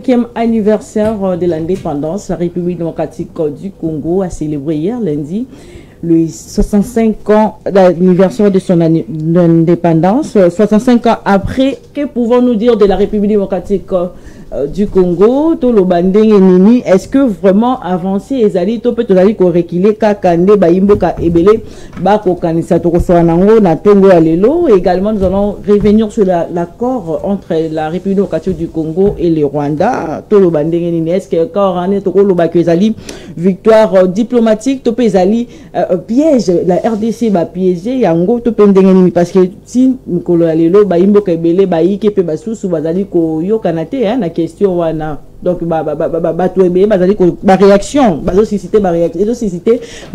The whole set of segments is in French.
5e anniversaire de l'indépendance, la République démocratique du Congo a célébré hier lundi le 65 ans d'anniversaire de son indépendance. 65 ans après, que pouvons-nous dire de la République démocratique du Congo? Est-ce que vraiment avancer ezali to peut tozali ko reculer kakande baimboka ebele bako kanisa to nango na tengo ya lelo? Également nous allons revenir sur l'accord entre la République démocratique du Congo et le Rwanda. To bandenge nini, est-ce que encore ane to lo ba ezali victoire diplomatique to ezali piège, la RDC ba piéger yango to pendenge nini, parce que si mikolo ya lelo baimboka ebele baike pe basusu bazali ko yokanate na question wana. Donc réaction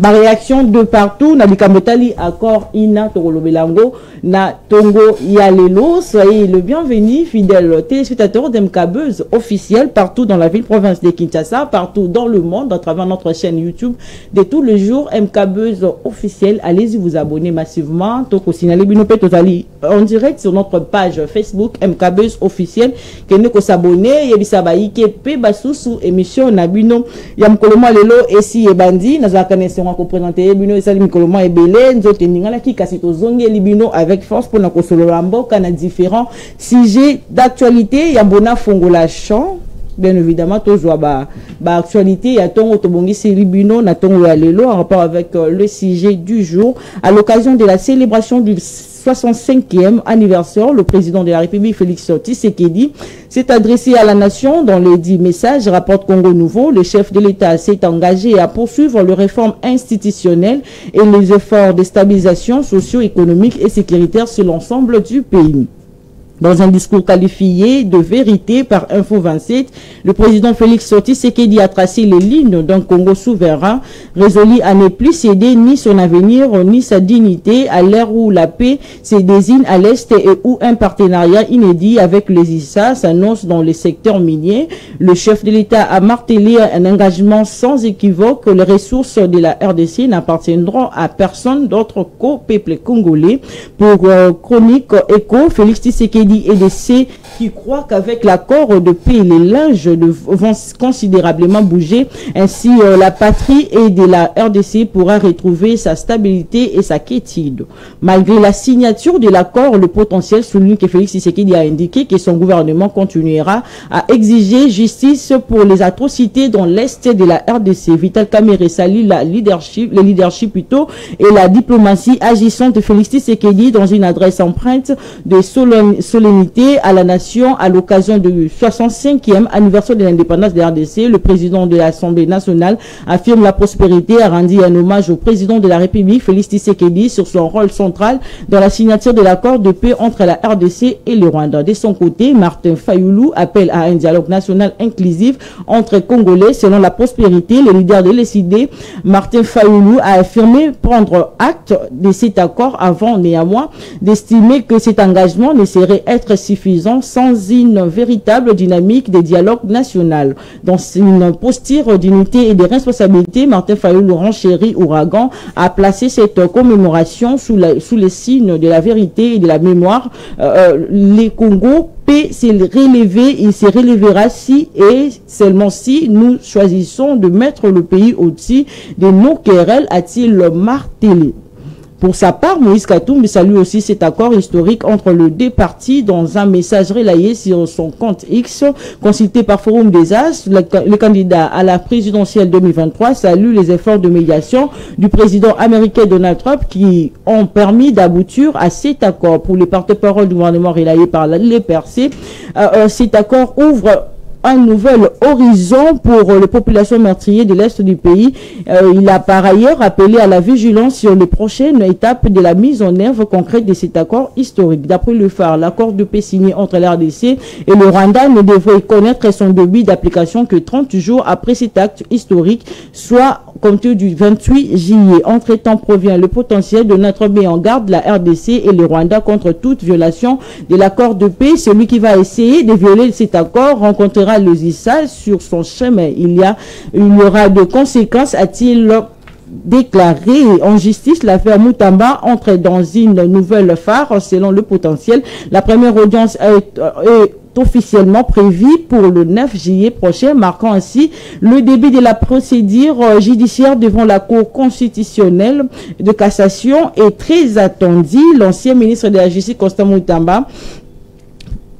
réaction de partout na likamotali accord ina tokolobelango na tongo yalelo. Soyez le bienvenu fidèles téléspectateurs d'MKBuzz officiel partout dans la ville province de Kinshasa, partout dans le monde à travers notre chaîne YouTube de tous les jours MKBuzz officiel. Allez-y vous abonner massivement. Toko signaler bino pe tozali en direct sur notre page Facebook MKBuzz officiel que ne ko s'abonner yebisa baike pe basusu émission na bino ya mkoloma lelo esi ebandi na kanese ko présenter bino esali mkoloma ebele nzote ningala ki kasi tozonge libino avec force pour na ko solola mboka na différents sujets d'actualité ya bona fongola champ. Bien évidemment toujours ba actualité ya tongo tobongisi libino na tongo ya lelo en rapport avec le sujet du jour à l'occasion de la célébration du 65e anniversaire. Le président de la République Félix Tshisekedi s'est adressé à la nation dans les 10 messages, rapporte Congo Nouveau. Le chef de l'État s'est engagé à poursuivre les réformes institutionnelles et les efforts de stabilisation socio-économique et sécuritaire sur l'ensemble du pays. Dans un discours qualifié de vérité par Info 27, le président Félix Tshisekedi a tracé les lignes d'un Congo souverain, résolu à ne plus céder ni son avenir ni sa dignité à l'ère où la paix se désigne à l'Est et où un partenariat inédit avec les ISA s'annonce dans le secteur minier. Le chef de l'État a martelé un engagement sans équivoque que les ressources de la RDC n'appartiendront à personne d'autre qu'au peuple congolais. Pour Chronique Écho, Félix Tshisekedi et de ceux qui croient qu'avec l'accord de paix, les linges vont considérablement bouger. Ainsi, la patrie et de la RDC pourra retrouver sa stabilité et sa quiétude. Malgré la signature de l'accord, le potentiel souligne que Félix Tshisekedi a indiqué que son gouvernement continuera à exiger justice pour les atrocités dans l'Est de la RDC. Vital Kamerhe salue le leadership plutôt et la diplomatie agissante de Félix Tshisekedi dans une adresse empreinte de solennité à la nation à l'occasion du 65e anniversaire de l'indépendance de la RDC. Le président de l'Assemblée nationale affirme la prospérité, a rendu un hommage au président de la République Félix Tshisekedi sur son rôle central dans la signature de l'accord de paix entre la RDC et le Rwanda. De son côté, Martin Fayulu appelle à un dialogue national inclusif entre Congolais selon la prospérité. Le leader de l'ECD, Martin Fayulu, a affirmé prendre acte de cet accord avant néanmoins d'estimer que cet engagement ne serait être suffisant sans une véritable dynamique de dialogue national. Dans une posture d'unité et de responsabilité, Martin Fayulu renchéri Ouragan a placé cette commémoration sous les signes de la vérité et de la mémoire. Les Congo peut se relever, il se relèvera si et seulement si nous choisissons de mettre le pays au-dessus de nos querelles, a-t-il martelé. Pour sa part, Moïse Katumbi salue aussi cet accord historique entre les deux parties dans un message relayé sur son compte X. Consulté par Forum des As, le candidat à la présidentielle 2023 salue les efforts de médiation du président américain Donald Trump qui ont permis d'aboutir à cet accord. Pour les porte-parole du gouvernement relayé par les percées, cet accord ouvre un nouvel horizon pour les populations meurtrières de l'Est du pays. Il a par ailleurs appelé à la vigilance sur les prochaines étapes de la mise en œuvre concrète de cet accord historique. D'après le phare, l'accord de paix signé entre la RDC et le Rwanda ne devrait connaître son début d'application que 30 jours après cet acte historique, soit compté du 28 juillet. Entre-temps provient le potentiel de notre mis en garde la RDC et le Rwanda contre toute violation de l'accord de paix. Celui qui va essayer de violer cet accord rencontrera le ISA sur son chemin. Il y aura de conséquences, a-t-il déclaré. En justice, l'affaire Moutamba entre dans une nouvelle phare selon le potentiel. La première audience est officiellement prévue pour le 9 juillet prochain, marquant ainsi le début de la procédure judiciaire devant la Cour constitutionnelle de cassation est très attendu. L'ancien ministre de la Justice, Constant Moutamba,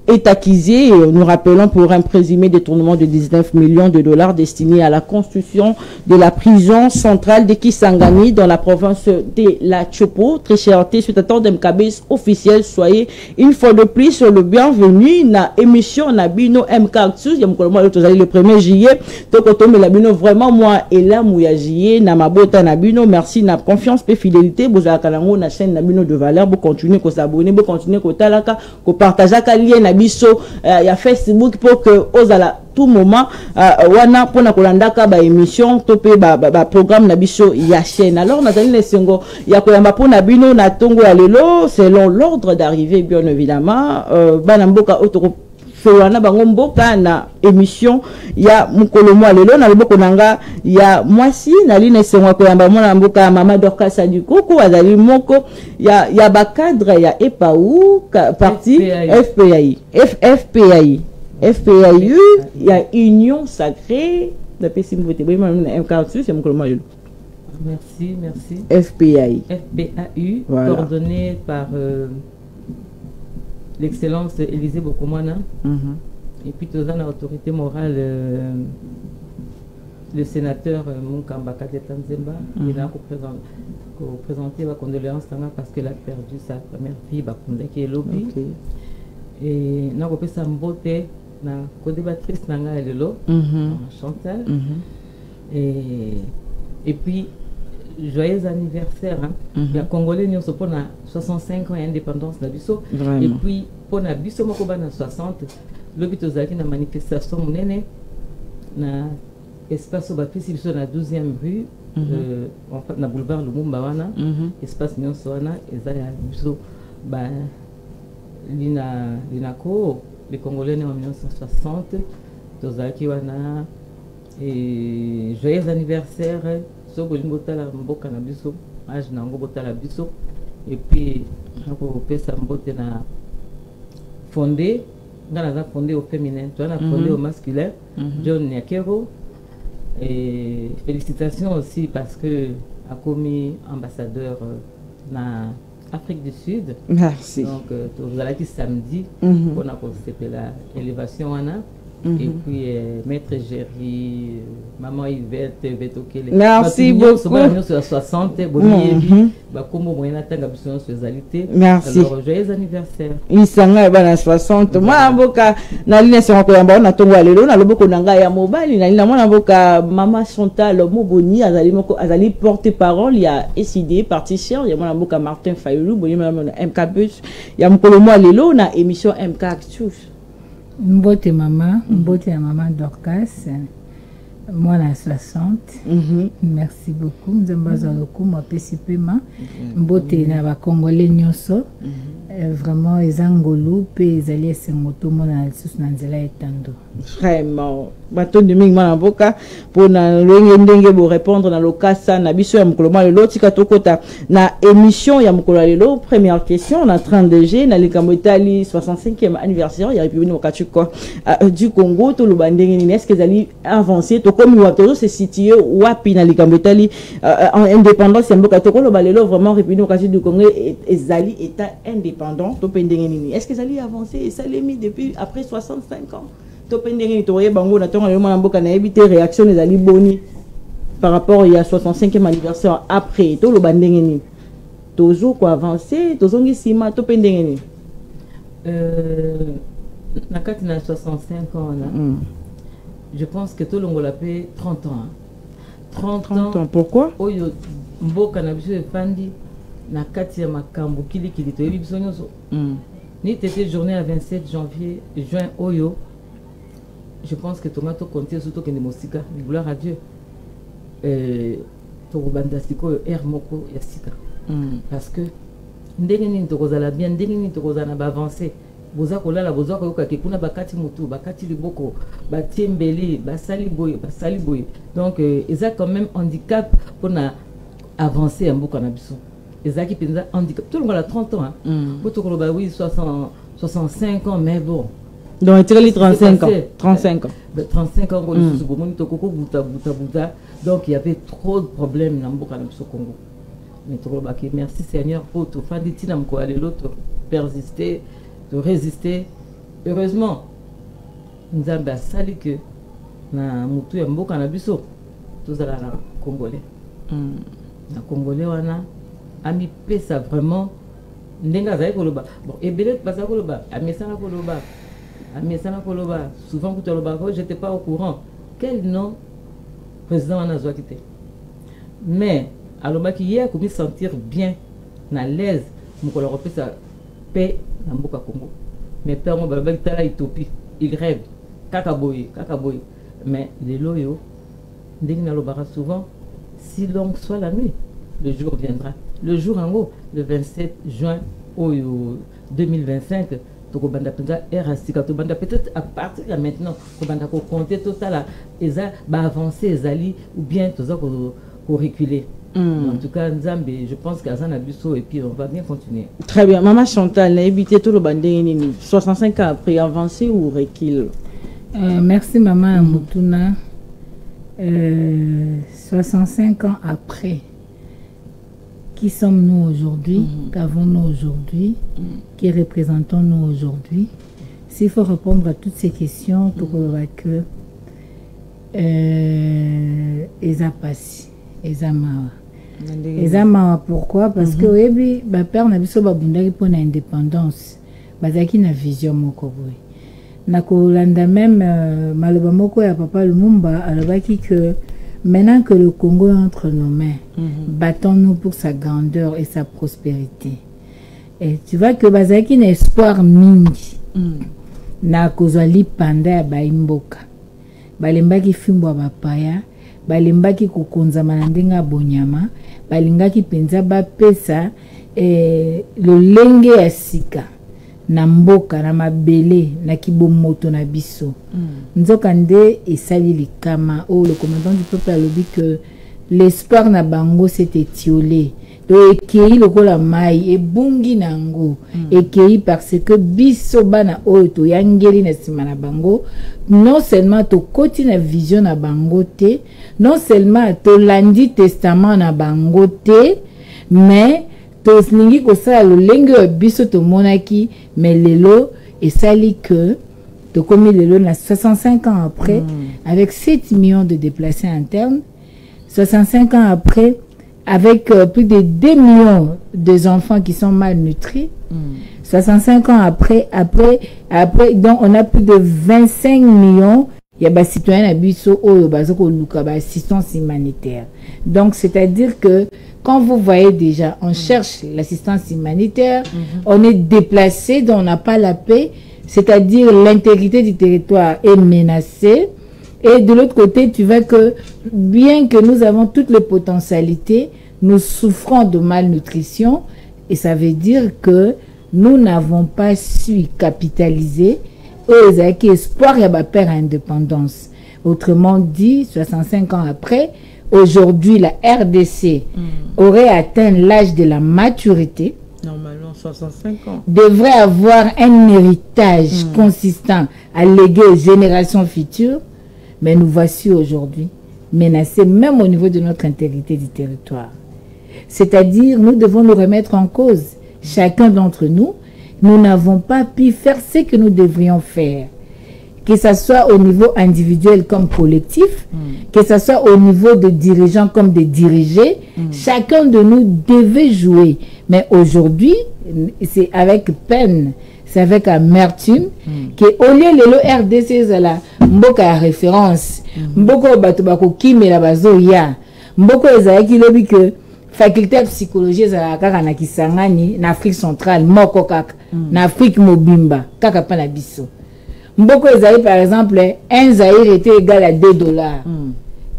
est accusé, nous rappelons, pour un présumé détournement de 19 millions de dollars destiné à la construction de la prison centrale de Kisangani dans la province de la Chopo. Très cher téléspectateurs d'MKBS officiel, soyez une fois de plus sur le bienvenu na émission Nabino MK Actus. Il y a le 1er juillet. Donc, Nabino vraiment moi et là, mouya juillet, na mabota Nabino. Merci, na confiance et fidélité. Vous avez la chaîne Nabino de valeur. Vous continuez à s'abonner, vous continuez à talaka, à partager à lien biso ya Facebook pour que ozala tout moment wana pona kolandaka ba émission topé ba programme na biso ya chaîne. Alors nazali lesengo ya koyamba pona bino na tongo ya lelo selon l'ordre d'arrivée bien évidemment bana mboka otoko Fouana bango mboka na émission ya mukolo mwa lelo na loboko nanga ya mwasi na line sengwa ko yamba mwana mboka mama Dorcas Adikuku azali moko ya ba cadre ya EPAU parti FPAI ya Union Sacrée na pesim vote boy mama na M48 c'est mukolo mwa lelo. Merci. FPAU voilà. Coordonné par l'excellence Élisée Bokomana. Et puis tous en autorité morale le sénateur Munkamba Kadeta Nzemba qui a représenté ma condoléance parce qu'elle a perdu sa première fille qui est lobby. Et nous avons fait sa beauté na co-débattrice nanga elelo Chantal. Et puis joyeux anniversaire il y a Congolais nous sommes pour 65 ans d'indépendance d'Abisso et puis pour Abisso Mokoba na 60 le but aux acquis na manifestation monene na espace au baptiste sur la 12e rue en fait na boulevard Lumumba wana espace nyonso wana ezaya biso ba linako les Congolais en 1960 aux acquis wana et joyeux anniversaire so bolingo tala mboka na biso age na ngo botala biso et puis ako pesa mbote na fondé ngana fondé au féminin toi na fondé au masculin John Nyakero et félicitations aussi parce que a commis ambassadeur na Afrique du Sud. Merci. Donc vous allez qui samedi on a posté la élévation wana. Et puis maître Géry, maman Yvette, Betokele. Merci beaucoup. Merci. Alors joyeux anniversaire. Isanga bana 60. Moi mboka na line se ko yamba na tongo lelo na loboko nanga ya mobile na line mwana mboka mama Chantal Moboni azali porte-parole ya SID parti cher ya mwana mboka Martin Fayulu boni mwana MKBus ya mkolo mwa lelo na émission MK Actus. Mbote mama, mbote ya mama Dorcas, moi na 60. Merci beaucoup. Nzambaza loko moi pesipema. Mbote na ba Congolais nyonso. Vraiment ezangolu pe ezali esengoto mona lisusu na nzela etando. Vraiment. Baton de mingi mana boka pour na ndenge bo répondre na lokasa na biso ya mukolo ma lelo tika tokota na émission ya mukolo lelo. Première question on est en train de gérer na likambo etali 65e anniversaire ya République démocratique du Congo to lobandenge ni est-ce que ezali avancé to comme wato se situé wapi na likambo etali en indépendance ya mboka to ko lobalelo vraiment République démocratique du Congo ezali état indépendant to pendenge ni est-ce que ezali avancé et ça l'est mis depuis après 65 ans. Réaction les ali boni par rapport il y a 65e anniversaire après tout le bandengeni toujours quoi avancer tozongi sima to pendengeni na kati na 65 ans là je pense que tout le monde l'appelle 30 ans 30 ans pourquoi oyo mboka na biso efandi na kati ya makambo kili to biso nyonso ni tete journée à 27 janvier juin oyo. Je pense que Tomato comptait surtout que les mosika, gloire à Dieu. Torobandasiko air moko yasika. Parce que ndengeni tokozala bien, ndengeni tokozana ba avancer. Boza kolala boza koyoka ke kuna bakati mutu, bakati liboko, batiembeli, basali boy. Donc ils a quand même handicap pour na avancer un beaucoup na biso. Ils a qui pensa handicap. Tout le monde a 30 ans hein. Pour oui 65 ans mais bon. Donc, il y 35 ans. 35 ans. 35 ans, donc il y avait trop de problèmes dans le Congo. Mais merci Seigneur pour tout faire des titres l'autre persister, de résister. Heureusement, nous avons sali que na mutu ya mboka na biso tous ala na Congolais. Na Congolais wana ami pesa vraiment ndenga za koloba. Bon ebele pasa koloba, amesana koloba. Souvent, je n'étais pas au courant. Quel nom président a quitté? Mais, alors, hier, comme il sentir bien, à l'aise, mon collègue sa paix dans le Congo. Mais père, mon bébé, il est à l'Éthiopie. Il rêve. Kakaboy. Mais les loyaux, souvent, si longue soit la nuit, le jour viendra. Le jour en haut, le 27 juin 2025, peut-être à partir de maintenant, on compter tout ça, avancer, ou bien tout ça pour reculer. En tout cas, Nzambe, je pense qu'à Zanabuso, et puis on va bien continuer. Très bien. Maman Chantal, éviter tout le bandé 65 ans après, avancer ou recul? Merci, Maman Moutouna. 65 ans après. Qui sommes-nous aujourd'hui? Qu'avons-nous aujourd'hui? Qui représentons-nous aujourd'hui? S'il faut répondre à toutes ces questions, tout que Ezamawa, pourquoi? Parce que oui, ma père n'a pas de pour l'indépendance. Bazaki na vision moko boy. Na kolanda même maloba moko ya papa Lumumba alobaki que maintenant que le Congo est entre nos mains, battons-nous pour sa grandeur et sa prospérité. Et tu vois que bazaki na espoir mingi. Na kozali panda ya baimboka. Balembaki fimbo bapaya, balembaki kokonzama na ndenga bonyama, balingaki penza bapesa lolenge ya sika na mboka na mabele na kibomoto na biso. Nzoka nde esali likama le commandant du peuple a dit que l'espoir na bango s'est étiolé. Donc ekei lokola mai ebungi nango ekei parce que biso bana oyo to yangeli na sima na bango non seulement to koti na vision na bango te, non seulement to landi testament na bango te, mais to slingi ko sala lolenge ya biso to monaki, mais lelo esali que to komi lelo na 65 ans après avec 7 millions de déplacés internes, 65 ans après avec plus de 2 millions d'enfants qui sont malnutris. 65 ans après, donc on a plus de 25 millions il y a des citoyens à Bisso ou assistance humanitaire. Donc c'est-à-dire que quand vous voyez déjà, on cherche l'assistance humanitaire, on est déplacé, donc on n'a pas la paix, c'est-à-dire l'intégrité du territoire est menacée. Et de l'autre côté, tu vois que bien que nous avons toutes les potentialités, nous souffrons de malnutrition et ça veut dire que nous n'avons pas su capitaliser et espoir y a pas père indépendance. Autrement dit, 65 ans après, aujourd'hui la RDC aurait atteint l'âge de la maturité. Normalement 65 ans. Devrait avoir un héritage consistant à léguer aux générations futures. Mais nous voici aujourd'hui menacés même au niveau de notre intégrité du territoire. C'est-à-dire, nous devons nous remettre en cause. Chacun d'entre nous, nous n'avons pas pu faire ce que nous devrions faire. Que ce soit au niveau individuel comme collectif, que ce soit au niveau de dirigeants comme de dirigés, chacun de nous devait jouer. Mais aujourd'hui, c'est avec peine, c'est avec amertume que au lieu de l'RDC, la mboka référence, mboko bato bako kimela bazo ya, mboko ezaki lobi que faculté de psychologie za kaka na Kisangani na Afrique centrale moko kaka na Afrique mobimba kaka pa na biso. Mboko ezaki par exemple un Zaïre était égal à $2.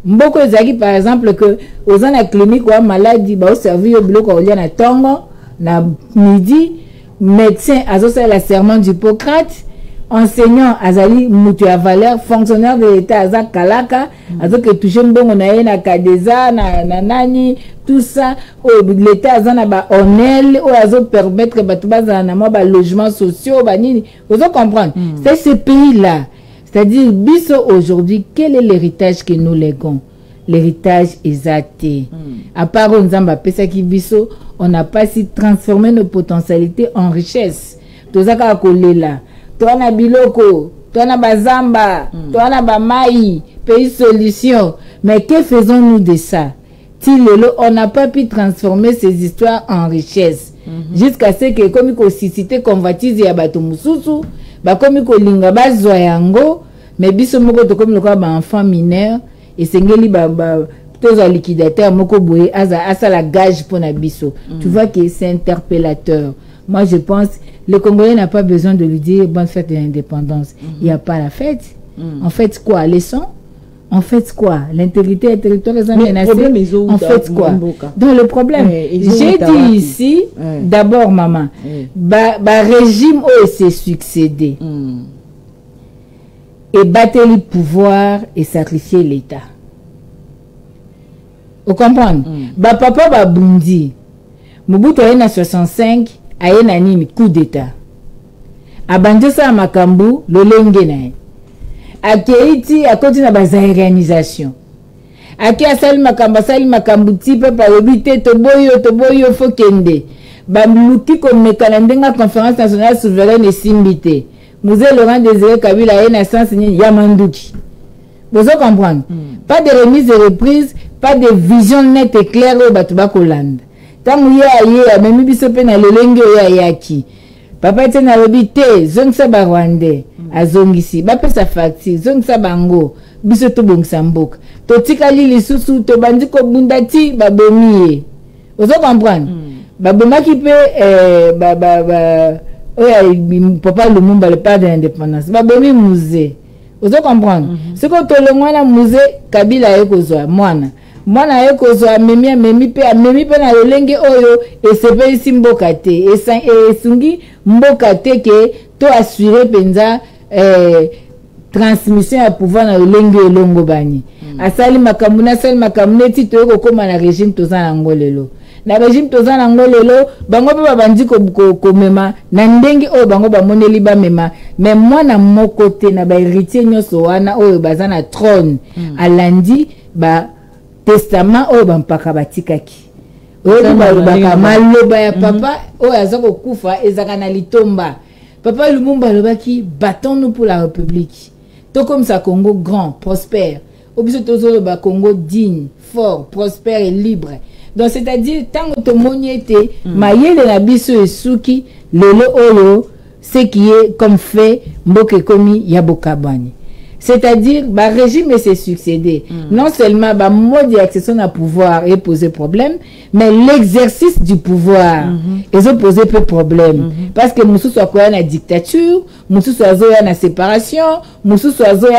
Mboko ezaki par exemple que aux na clinique ou maladie ba servir biloko olia na tongo na midi médecin a la serment d'Hippocrate, enseignant azali mutu ya valeur, fonctionnaire de l'état aza kalaka, azo que toucher mbongo na ye na kadeza na nani tout ça, l'état aza na ba onel ou azo permettre batu bazana na ba logements sociaux ba nini, vous comprendre. C'est ce pays là. C'est-à-dire biso aujourd'hui, quel est l'héritage que nous léguons? L'héritage est athée. À part Nzamba pesa ki biso, on n'a pas si transformé nos potentialités en richesse. Tozaka kolela. Toi na biloko, toi na bazamba, toi na bamai, pays solution. Mais que faisons-nous de ça? On n'a pas pu transformer ces histoires en richesse. Jusqu'à ce que comme il suscité convoitise ya bato mususu, ba comme il linga bazwa yango, mais biso moko to comme le ba enfant mineur et sengeli ba toza liquidateur moko boye asa la gage pour na biso. Tu vois que c'est interpellateur. Moi, je pense le Congolais n'a pas besoin de lui dire bonne fête de l'indépendance. Il n'y a pas la fête. En fait quoi? Les sons? En fait quoi? L'intégrité territoriale menacée. En fait quoi? Donc le problème, j'ai dit ici, d'abord maman, régime où s'est succédé et battre le pouvoir et sacrifier l'État. Vous comprenez? Papa ba bundi. Mobutu en 65 aye na nini coup d'état. Abandesa makambu lolenge na. Akeiti akoti na bazaorganisation. Ake asali makambu type pa obité toboyo fokende. Ba luki ko mekana ndenga conférence nationale souveraine et simbité. Mouze Laurent Désiré Kabila aye na sens ni yamanduki. Vous comprenez? Pas de remise et reprise, pas de vision nette et claire au Batuba Kolanda. Tant que même biso pe na lelenge ya yaki papa ete na lobité zongisa ba Rwandais azongisi ba pesa facture zongisa bango biso to bongisa mboka to tikali lisusu to bandi ko bundati ba bomiye ozo comprendre ba bomaki pe papa Lumumba le père de l'indépendance ba bomi musée ozo comprendre ce que to longwana musée Kabila ekozwa mwana ye kozwa memi pe na lolenge oyo esepe isi mboka te esungi mboka te ke to assurer penza transmission ya pouvoir na lolenge elongo bani asali makambu neti to kokoma na régime toza nango lelo na régime toza nango lelo bango pe babandi komema na ndenge oyo bango bamoneli bamema mais mwana moko te na baheritier nyonso wana oyo baza na trône alandi testament oyo bampaka batikaki oyo balobaka maloba ya papa oyo aza kokufa ezaka na litomba. Papa Lumumba alobaki battons-nous pour la République, to comme ça Congo grand prospère obiso tozoloba Congo digne fort prospère et libre. Donc c'est-à-dire tango tomoni ete mayele na biso esuki lelo oyo ce qui est comme fait mboke komi ya bokabani. C'est-à-dire, le régime s'est succédé. Non seulement le mode d'accession au pouvoir est posé problème, mais l'exercice du pouvoir est posé peu problème. Parce que nous sommes quoi la dictature, nous sommes la séparation, nous sommes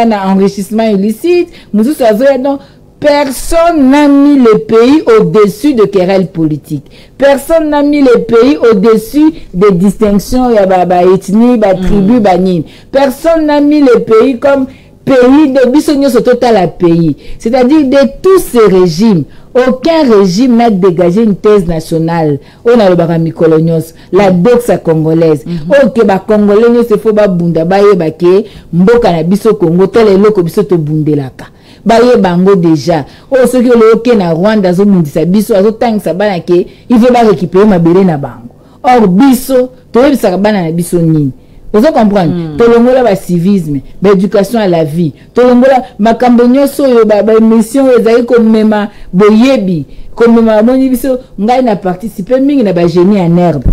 la enrichissement illicite, nous sommes donc personne n'a mis le pays au-dessus de querelles politiques. Personne n'a mis le pays au-dessus des distinctions, ethnie, tribu, banine. Personne n'a mis le pays comme pays de bisogno total à pays. C'est-à-dire de tous ces régimes, aucun régime n'a dégagé une thèse nationale. On a le barami colonios, la doxa congolaise. Ok, ba congolais se faut ba bunda ba ye ba ke mboka na biso Congo tel eloko biso to bundelaka. Ba ye bango déjà. Oh ceux qui le ok na Rwanda zo mundisa biso azo tangisa bana ke il veut ba récupérer mabele na bango. Or biso to yebisa bana na biso nini. Vous comprenez? Tolongola ba civisme, ba éducation à la vie. Tolongola makambo nyoso yo ba mission ezali comme mema boyebi, comme mema moni biso ngai na participer mingi na ba génie en herbe.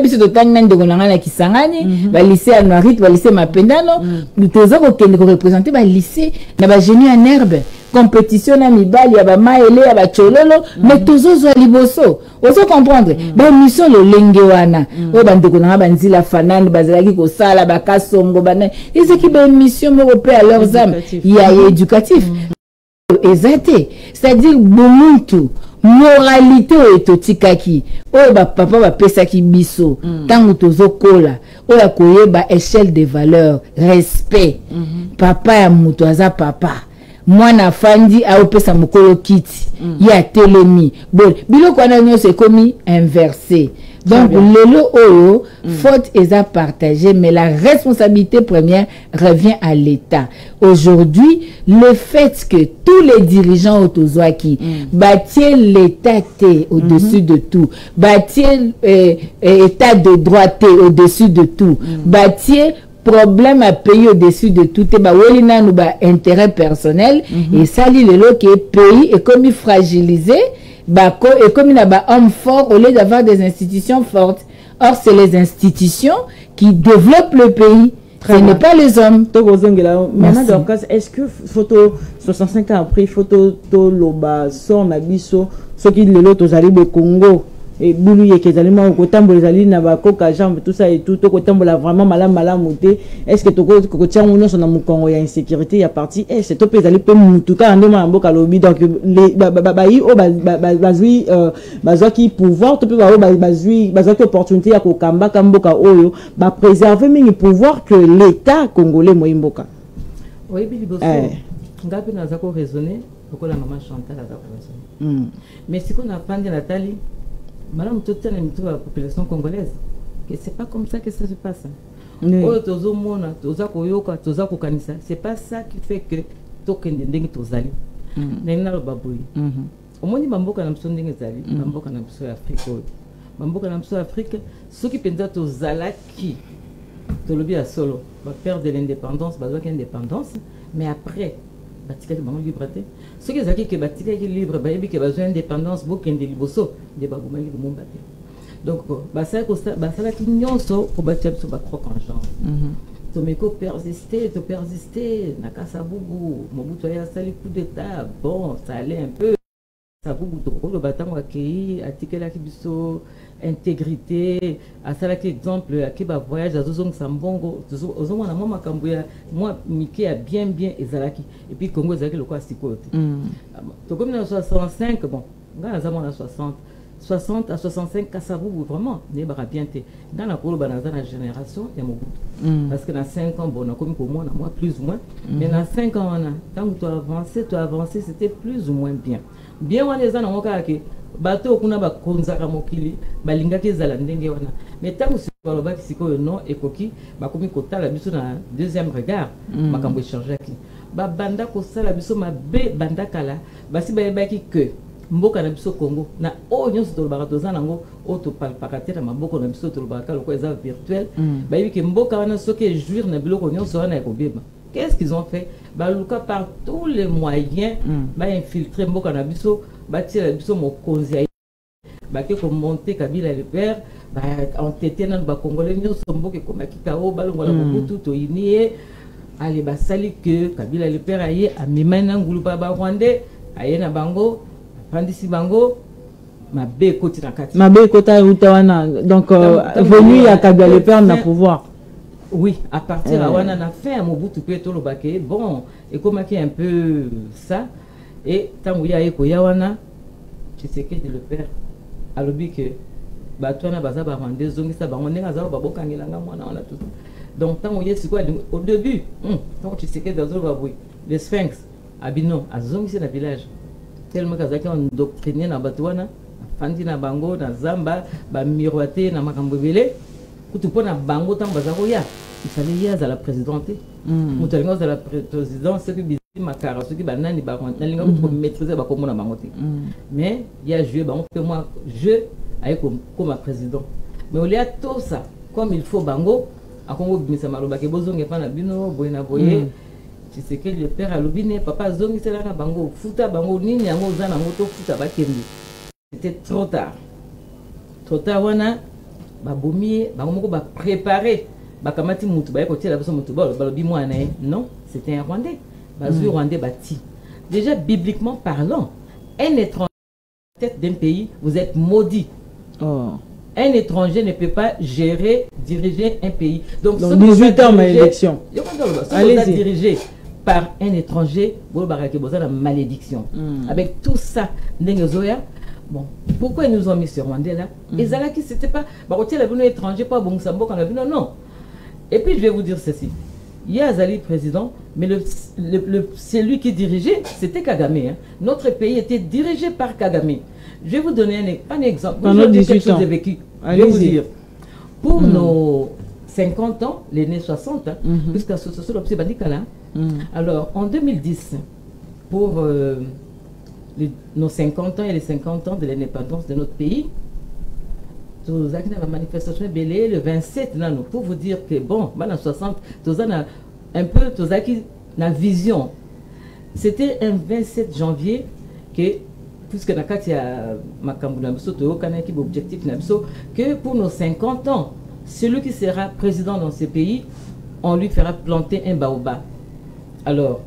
Biso to tanga ndeko na ngana kisangani, ba lycée à Noirite, ba lycée Mapendano, nous tozo ko kende ko représenter ba lycée na ba génie en herbe. Compétition na mibali ya ba maele ya ba chololo mais tozo zo liboso ozo comprendre ba mission le lenge wana o bandeko na banzila fanani bazalaki ko sala ba kasongo bana ezeki ba mission mo pe à leurs âmes il y a éducatif exacté c'est-à-dire bomuntu moralité oyo totikaki oyo bapapa bapesaki biso ntango tozokola oyo akoyeba échelle de valeur respect papa ya moto aza papa mwana afandi aopesa mokolo kiti ye atelemi bon biloko wana nyonso ekomi inversé. Donc, lelo oyo, faute est à partager, mais la responsabilité première revient à l'État. Aujourd'hui, le fait que tous les dirigeants autozoaki bâtir l'État au-dessus de tout, bâtir État de droit au-dessus de tout, bâtir problème à payer au-dessus de tout, intérêt personnel, et ça, lelo qui est pays est comme fragilisé. Et comme il y a un homme fort, au lieu d'avoir des institutions fortes. Or, c'est les institutions qui développent le pays. Ce n'est pas les hommes. Maman, est-ce que photo 65 ans après, photo to loba son abiso, ce qui le lot aux alibes Congo et boulouye que les gens au tambo les alines na bakoka jambe tout ça et tout au tambo la vraiment malam monté. Est-ce que toko tiens on son amu Congo il y a insécurité il y a parti c'est to pe zali pe mutu ka ande ma mboka lobi donc les bayi o bazui bazwa ki pouvoir to pe bazui ki opportunité ya ko kamba kamboka oyo ba préserver mingi pouvoir que l'état congolais moyimboka. Oui bili boso ngapi na zako raisonner lokola maman Chantal azako raisonner. Mais si qu'on a pandi Nathalie madame toute la population congolaise que c'est pas comme ça que ça se passe. C'est pas ça qui fait que token ndenge tozali. Nena lo baboyi. Omoni bamboka na mso ndenge zali, bamboka na mso Afrique. Bamboka na mso Afrique, ceux qui penza tozalaki tolobi ya solo, va perdre de l'indépendance, bazwa indépendance, mais après batikaki bango liberté. Ceux qui zaki que batikaki libre, bayebi que bazwa indépendance, bokende liboso de bagumaki de mombate. Donc basala ki nyonso pour batia biso ba croque en genre. Tomeko persister nakasa bubu, Mobutu ya sali coup d'état, bon, ça allait un peu. Ça bubu to le batango akei, atikela ki biso intégrité, asala ki exemple akiba voyage azozong sambongo, ozongo na mama kambuya, moi Mickey a bien ezalaki et puis Congo ezalaki le quoi sikote. To comme dans 65 bon, ngana za mona 60 à 65 Kassaboubou, vraiment, n'est pas bien. Dans la génération, il y a Mobutu. Parce que dans 5 ans, bon, on a commis pour moi, plus ou moins. Mais dans 5 ans, tant que tu as avancé, c'était plus ou moins bien. Bien, on les a dans mon cas, bateau, on a konzaka mokili, balinga ki zala ndenge wana. Mais tant que tu as siko non et koki, ba komi kota la biso na deuxième regard, ba kambo échanger ki. Ba banda ko sala biso ma be banda kala, ba si ba yebaki que mboka na biso Congo na o nyonso to barato nango o to palpakate na maboko na biso to baraka loko eza virtuel ba yebi ke mboka wana soki jouir na biloko nyonso wana ekobeba. Qu'est-ce qu'ils ont fait? Ba luka par tous les moyens ba infiltrer mboka na biso ba tira biso mokonzi ba ke ko monter Kabila le père ba entêter na ba congolais nyonso mboka ko makika o ba longola Mobutu to inie allez ba sali que Kabila le père aye amemana ngulu ba Rwandais aye na bango Pandisi bango mabe koti na kati mabe kota utawana donc venu ya Kabila le père na pouvoir. Oui, à partir de wana na fin Mobutu pe to lobake bon et comme un peu ça et tant ya eko ya wana tu sais que le père alobi que batwana baza ba rwandais zongisa bango ndenga za ba bokangelanga mwana wana tout. Donc tant ya siko au début donc tu sais que dans le Sphinx abino azongisa na village tellement kazaki endoctriné na batwana fandi na bango na zamba ba miroiter na makambobele kutupo na bango tant bazako ya il fallait y la présidente mutalingo za la présidence ce qui bizi makara ce qui banani ba na linga ko maîtriser ba komona bango te mais il y a joué bango que moi je avec comme président mais au lieu tout ça comme il faut bango a Congo bimisa maloba ke bozonge pa na bino boyena boye. Tu sais que le père a l'obine, papa zongi c'est là bango, futa bango nini yango zana moto futa bakembi. C'était trop tard. Trop tard wana ba bomi bango moko ba préparer ba kamati mutu ba côté la personne mutu ba lobi moi na non, c'était un Rwandais. Bazui Rwandais bâti. Déjà bibliquement parlant, un étranger à la tête d'un pays, vous êtes maudit. Un étranger ne peut pas gérer, diriger un pays. Donc 18 ans ma élection. Allez-y. Diriger par un étranger, la malédiction. Avec tout ça, Bon, pourquoi ils nous ont mis sur Mandela? Et Zalaki, c'était pas. Bah, la venu étranger, pas bon Sambo qu'on a vu, non. Et puis, je vais vous dire ceci. Il y a Azali président, mais c'est lui qui dirigeait, c'était Kagame. Hein. Notre pays était dirigé par Kagame. Je vais vous donner un exemple. Pendant 18 ans. Je vais vous dire. Pour nos 50 ans, les nés 60, hein, puisqu'à ce alors, en 2010, pour nos 50 ans et les 50 ans de l'indépendance de notre pays, nous avons une manifestation belée le 27 pour vous dire que bon, en 60, nous avons un peu la vision. C'était un 27 janvier que, puisque dans il y a objectif, que pour nos 50 ans, celui qui sera président dans ce pays, on lui fera planter un baobab. Alors,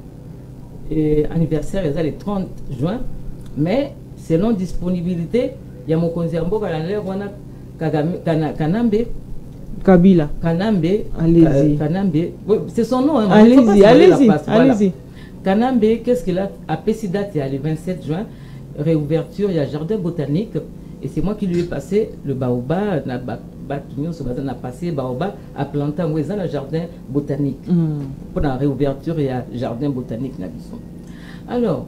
anniversaire, il y a le 30 juin, mais selon disponibilité, il y a mon conseiller Kanambe. Kabila. Kanambe. Allez-y. Kanambe. Oui, c'est son nom. Hein, allez-y. Kanambe, qu'est-ce qu'il a appelé si date? Il y a le 27 juin, réouverture, il y a jardin botanique. Et c'est moi qui lui ai passé le baobab, on a passé baobab à planter dans le jardin botanique. Pour la réouverture, il y a jardin botanique. Alors,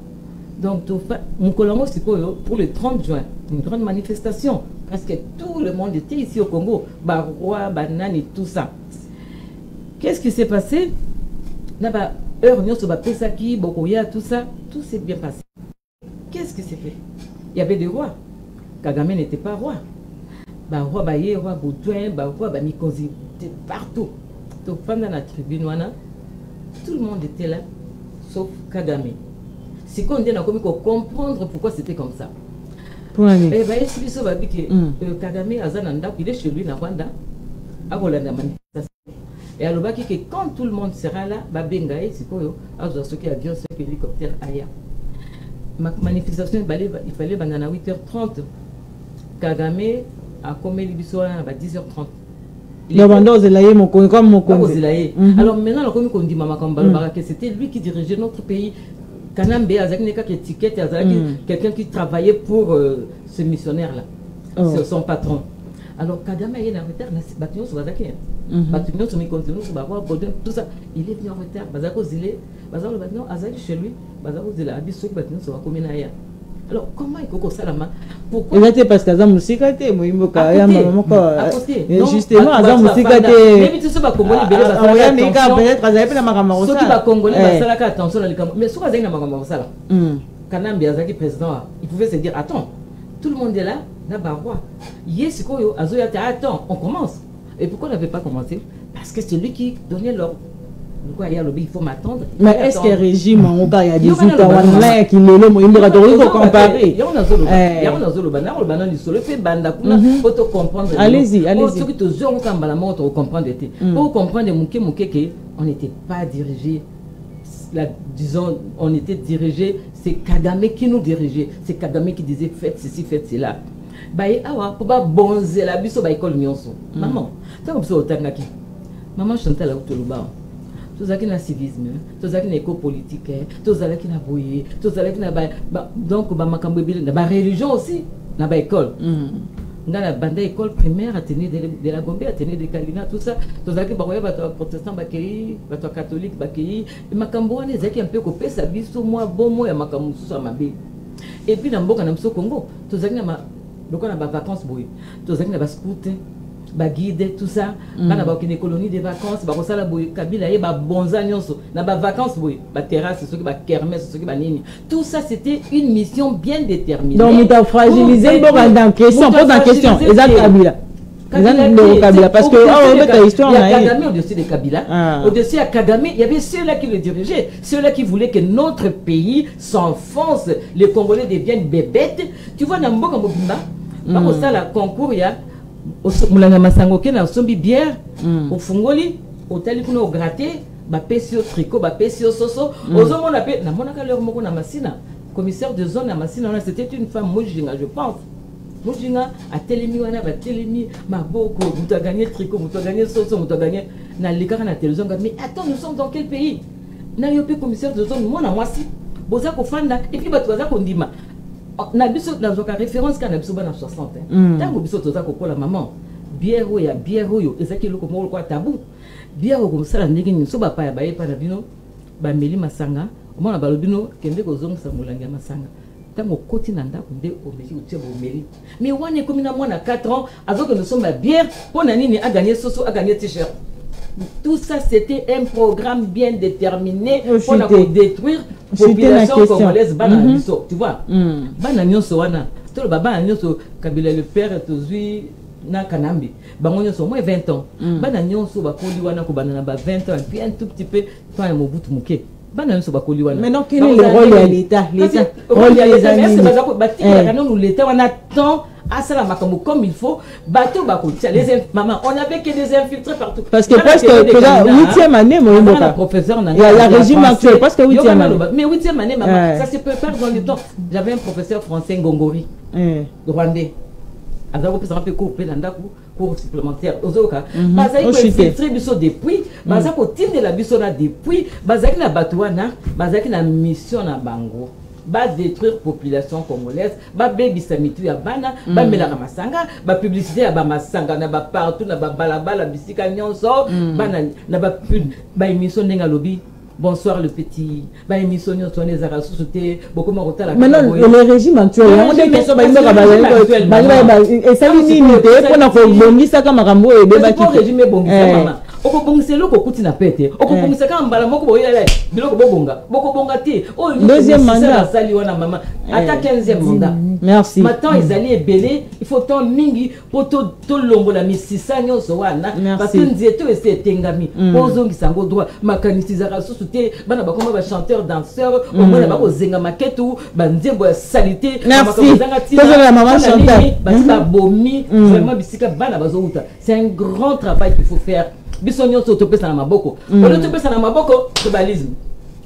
donc, mon colonel, c'est pour le 30 juin, une grande manifestation. Parce que tout le monde était ici au Congo, Barrois, Banane et tout ça. Qu'est-ce qui s'est passé? Pesaki, Bokoya, tout ça, tout s'est bien passé. Qu'est-ce qui s'est fait? Il y avait des rois. Kagame n'était pas roi. Roi Baye, roi Baudouin, roi Bamikozi, partout. Donc, pendant la tribune, tout le monde était là, sauf Kagame. C'est qu'on dit comprendre pourquoi c'était comme ça. Pour l'année. Eh bien, Kagame, il est chez lui, dans Rwanda, à Rolanda manifestation. Et alors, que quand tout le monde sera là, Bengaï, c'est quoi, ceux qui avions ce hélicoptère Aya. Ma manifestation, il fallait à 8h30. Kagame a commis l'histoire à 10h30. Alors maintenant, on dit que c'était lui qui dirigeait notre pays. Kanambe, quelqu'un qui travaillait pour ce missionnaire-là, son patron. Alors Kagame est en retard, tout ça, il est venu en retard. Chez lui, alors comment il faut ça la main? Pourquoi? Il était parce que ça musique était justement ça musique était même si c'est pas congolais attention mais soit Kanambe Azaki président il pouvait se dire attends tout le monde est là roi yes attends on commence. Et pourquoi on n'avait pas commencé? Parce que c'est lui qui donnait l'ordre. Il faut m'attendre. Mais est-ce que le régime, il y a 18 ans, qui le comparer? Allez-y, allez-y. Pour comprendre, on n'était pas dirigé. Disons, on était dirigé, c'est Kagame qui nous dirigeait. C'est Kagame qui disait faites ceci, faites cela. Pour pas bonzer la biso, maman, maman chantait là où tu le bas. Tous les qui na civisme, tous les qui na éco-politique, tous les qui na boyé, tous les qui na donc ma religion aussi, na ba école. Dans la bande école primaire, à tenir de la Gombe, à tenir de Kalina, tout ça, tous les qui baroye, protestant, bakei, catholique, bakei, et ma camboane, les qui un peu coupé, ça biso moi bon moi et ma camoussou sur ma bille. Et puis dans le Congo, tous les qui na ba vacances boy, tous les qui na ba scout. Guide tout ça bana une colonie de vacances bakosala boy kabila ye ba bonza nyonso na ba vacances boy ba terrasse ceux qui ba kermesse ceux qui ba nini tout ça c'était une mission bien déterminée. Donc il t'a fragilisé dans question pose la question exact kabila Kabila parce que on met ta histoire il y a Kagame au-dessus de Kabila au-dessus à Kagame il y avait ceux-là qui le dirigeaient ceux-là qui voulaient que notre pays s'enfonce les Congolais deviennent bébêtes tu vois na mboka mobimba bakosala concours il y a Moulanga Masango qui na sombi bière au fungoli au téléphone au gratté ba pesio tricot ba pesio soso ozo mona pe na mona ka leur moko na masina commissaire de zone na masina c'était une femme Mujinga je pense Mujinga a telemi wana ba telemi maboko muto a gagné tricot muto a gagné soso muto a gagné na likara na télévision mais attends nous sommes dans quel pays na yope commissaire de zone mona mwasi boza ko fanda et puis ba toza ko ndima na biso na référence quand na biso bana 60 tango biso toza kokola maman bière ya bière yo ezaki loko moko kwa tabou bière ko sala ndenge ni so ba pa ya ba yepa na bino ba meli masanga omona balobino kende ko zongisa mulangi masanga tango koti na ndako nde omeli utie bo meli mais wana comme na mwana 4 ans azo que nous sommes la bière pour nani a gagné soso a gagné t-shirt. Tout ça, c'était un programme bien déterminé pour détruire la population congolaise. Tu vois, Kabila le père Tozui na Kanambi. Bangonyo so moins 20 ans. Bananyo so bakoli wana ko banana ba 20 ans et puis un tout petit peu toi un Mobutu Muke. Bananyo so bakoli wana. Maintenant quel est le rôle de l'État? L'État rôle des amis. L'État on attend à ça comme il faut bateau les maman on avait que des infiltrés partout parce que presque 8e année mon professeur la régime actuel parce que 8e année mais 8e année maman ça se prépare dans le temps. J'avais un professeur français Ngongori rwandais alors que ça peut couper dans cours supplémentaire ozoka bazaki ko infiltrer biso depuis bazaki ko tinde la biso na depuis bazaki na batouana bazaki na mission na bango ba détruire population congolaise ba bebisa mitu ya bana ba melaka masanga ba publicité ya ba masanga na ba partout na ba balabala bisika nyonso bana na ba émission ndenga lobi bonsoir le petit ba émission nyonso les arasuté beaucoup marota. Maintenant le régime actuel on dit que so ba imba ba et ça ni te pona ko bongisa ka makambo e be ba ki régime bongisa mama oko bongiselo ko kuti na pete oko bongisa ka mbala moko boyela biloko boko bonga ti o deuxième mandat sali wana mama ata 15e mandat. Merci maintenant ils allaient belé il faut tant mingi pour to lombo la misisa nyonso wana parce que nzieto ese tengami pozongisa ngo droit makanisizaka susuté bana bakoma ba chanteur danseur au moins ba kozenga maketu ba nzembo ya salité makamozanga ti la maman chanteur ba bomi vraiment bisika bana bazouta. C'est un grand travail qu'il faut faire. Bisonyo topesa na maboko ono topesa na maboko tribalisme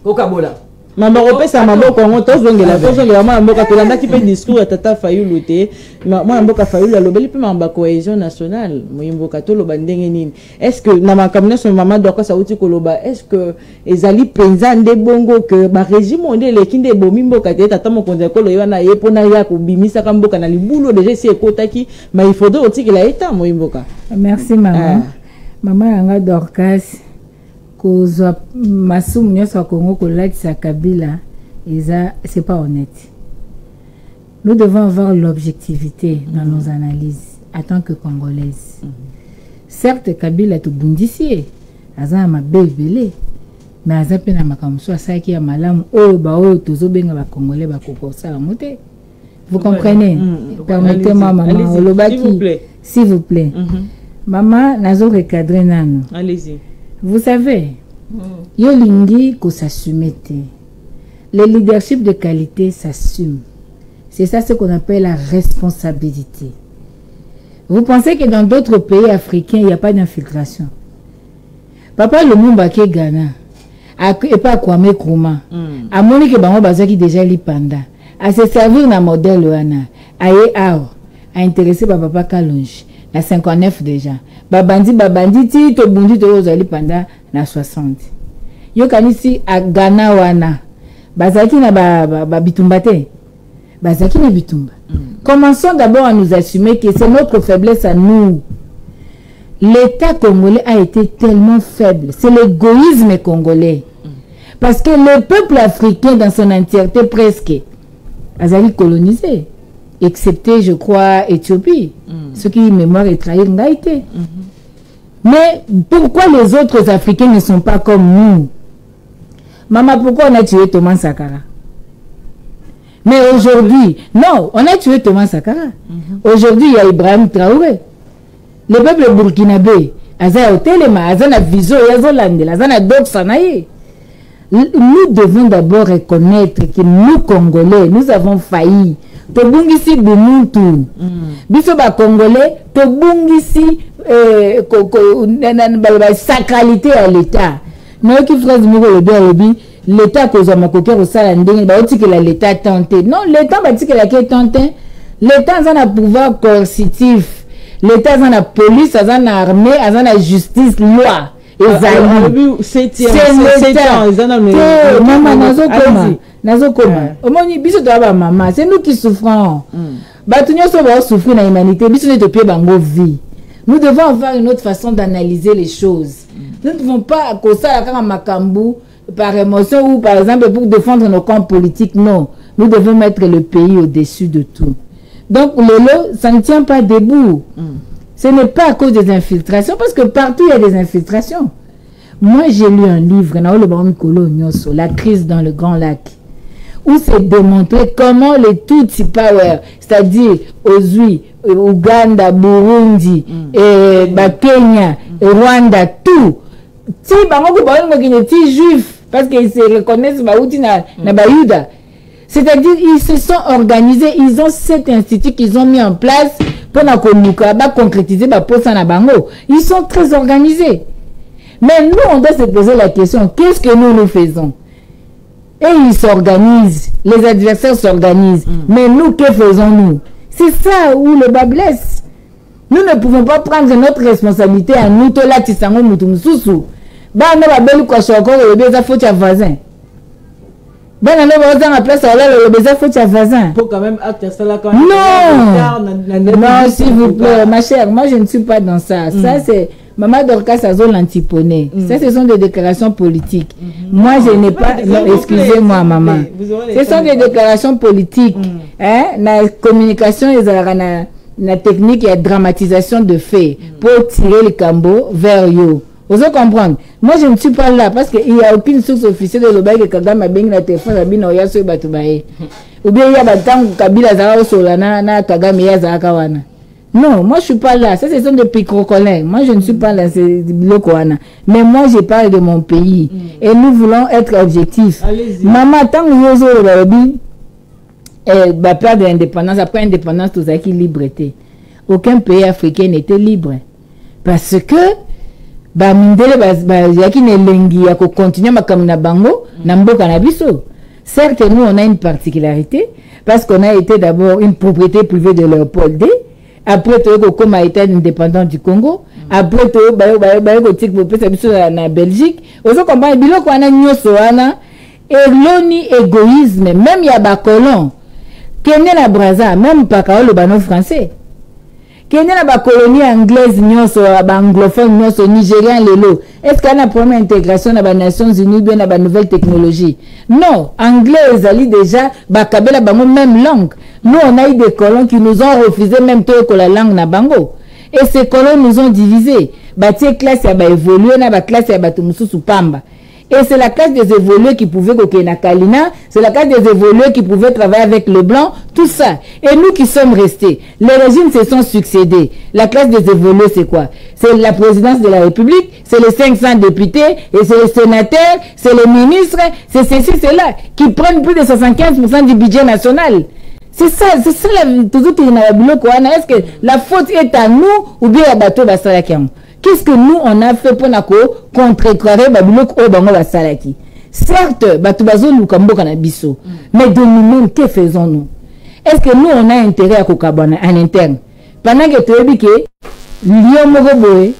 kokabola mama opesa maboko ngo tozongela mama mboka tolanda ki pe discours tata Fayulu te mama mboka Fayulu alobeli pe mamba cohésion nationale moyimboka toloba ndenge nini est-ce que na makamna so mama doka sauti koloba est-ce que ezali penza nde bongo que ba régime onde le kinde bomi mboka te tata mokonza kolo yana yepona ya kubimisa ka mboka na libulo déjà c'est kotaki mais il faudrait aussi que la état moyimboka. Merci maman. Maman yanga Dorcas kozwa masumu nyonso Congo kolatisa Kabila c'est pas honnête. Nous devons avoir l'objectivité dans nos analyses en tant que Congolaises. Certes Kabila to bundisi aza ma bebele mais aza pena makamso asaki ya malamu oyo tozobenga ba Congolais ba kokosala mote. Vous comprenez? Permettez-moi maman olobaki s'il vous plaît. Maman, nazo recadrer nano. Allez-y. Vous savez, yo lingi ko s'assumer. Le leadership de qualité s'assume. C'est ça ce qu'on appelle la responsabilité. Vous pensez que dans d'autres pays africains, il n'y a pas d'infiltration? Papa Lumumba qui Ghana, et pas Kwame Nkrumah, à Monique Bango Bazaki déjà li panda, à se servir d'un modèle wana, à intéresser papa Kalonji. Na 59 déjà. Babandi ti to bundi to ozali pendant na 60. Yo kanisi a Ghana wana. Bazaki na ba bitumba te. Bazaki na bitumba. Commençons d'abord à nous assumer que c'est notre faiblesse à nous. L'État congolais a été tellement faible. C'est l'égoïsme congolais. Parce que le peuple africain dans son entièreté presque azali colonisé. Excepté, je crois, Éthiopie. Ce qui, mémoire est trahi, n'a été. Mais pourquoi les autres Africains ne sont pas comme nous? Maman, pourquoi on a tué Thomas Sankara? Mais aujourd'hui, non, on a tué Thomas Sankara. Aujourd'hui, il y a Ibrahim Traoré. Le peuple burkinabé, Aza Otelema, Azana Vizo, Yazolande, Azana Doksanaye. Nous devons d'abord reconnaître que nous, Congolais, nous avons failli. Tobungisi Bumuntu. Biso ba Congolais, Tobungisi sacralité à l'État. Nous qui phrase l'État cause ma coquère au salanding, bah aussi que l'État tenté. Non, l'État va dire que la qui est tenté. L'État a un pouvoir coercitif. L'État a la police, a une armée, a la justice, loi. ezali mama nazokoma omoni biso to ba mama c'est nous qui souffrons bato nyonso ba souffrir na humanité biso ne to pie bango vie. Nous devons avoir une autre façon d'analyser les choses. Nous ne devons pas causer la makambu par émotion ou par exemple pour défendre nos camps politiques. Non, nous devons mettre le pays au-dessus de tout. Donc Lolo, ça ne tient pas debout. Ce n'est pas à cause des infiltrations, parce que partout il y a des infiltrations. Moi j'ai lu un livre, La crise dans le Grand Lac, où c'est démontré comment les Tutsi Power, c'est-à-dire Ozui, Ouganda, Burundi, Kenya, Rwanda, tout. Si les juifs, parce qu'ils se reconnaissent na Bayuda. C'est-à-dire ils se sont organisés, ils ont cet institut qu'ils ont mis en place pour concrétiser na bango. Ils sont très organisés. Mais nous, on doit se poser la question, qu'est-ce que nous faisons? Et ils s'organisent, les adversaires s'organisent. Mais nous, que faisons-nous? C'est ça où le bas blesse. Nous ne pouvons pas prendre notre responsabilité à nous, là, Tissango, Moutoumsousou. Bah, on a belle quoi, encore le baiser faut à voisin. Bah, on a besoin de place, le baiser faut à voisin. Pour quand même acter ça là quand même. Non, s'il vous plaît, ma chère, moi je ne suis pas dans ça. Ça, c'est. Maman Dorcas a zone l'antiponé. Ça, ce sont des déclarations politiques. Moi, je n'ai pas... Non, excusez-moi, maman. Ce sont des déclarations politiques. La communication, la technique et la dramatisation de faits pour tirer le cambo vers yo. Vous comprenez? Moi, je ne suis pas là parce qu'il n'y a aucune source officielle de l'Obaï que Kagame a bien la téléphone à Bino Yasso et Batoubaye. Ou bien il y a Batang Kabila Zara Solana na Kagame Yazakawana. Non, moi je suis pas là. Ça, ce sont des picrocolins. Moi, je ne suis pas là. C'est Blokoana. Mais moi, je parle de mon pays. Et nous voulons être objectifs. Maman, tant que vous avez perdre l'indépendance, après l'indépendance, tout ça qui liberté. Aucun pays africain n'était libre. Parce que, certes, nous, on a une particularité. Parce qu'on a été d'abord une propriété privée de Léopold D. Après, tu as comme État indépendant du Congo. Après, tu as na Belgique. Vous comprenez, bilo ko ana nyoso ana eloni égoïsme, même ya ba colon. Kenya na Brazza, même pas ka le bano français. Kenya na ba colonie anglaise nyoso, ba anglophone nyoso, nigérien lelo. Est-ce qu'il y a une première intégration dans les Nations Unies bien dans la nouvelle technologie? Non, anglais ali déjà ba kabela bango même langue. Nous on a eu des colons qui nous ont refusé même tout la langue na bango. Et ces colons nous ont divisés. Ba tie classe ya ba évoluer na ba classe ya ba tumususu pamba. Et c'est la classe des évolués qui pouvaient na Kalina, c'est la classe des évolués qui pouvaient travailler avec le blanc, tout ça. Et nous qui sommes restés, les régimes se sont succédés. La classe des évolués, c'est quoi? C'est la présidence de la République, c'est les 500 députés, et c'est les sénateurs, c'est les ministres, c'est ceci, c'est là, qui prennent plus de 75% du budget national. C'est ça toujours est-ce que la faute est à nous ou bien à Bateau Basalakiam? Qu'est-ce que nous on a fait pour contrecarrer Babilok au Bango Basalaki? Certes, Batubazo nous kambo kanabiso, mais de nous-mêmes, que faisons-nous? Est-ce que nous on a intérêt à Kokabana en interne? Pendant que tu as dit que Lyon Mogoboé,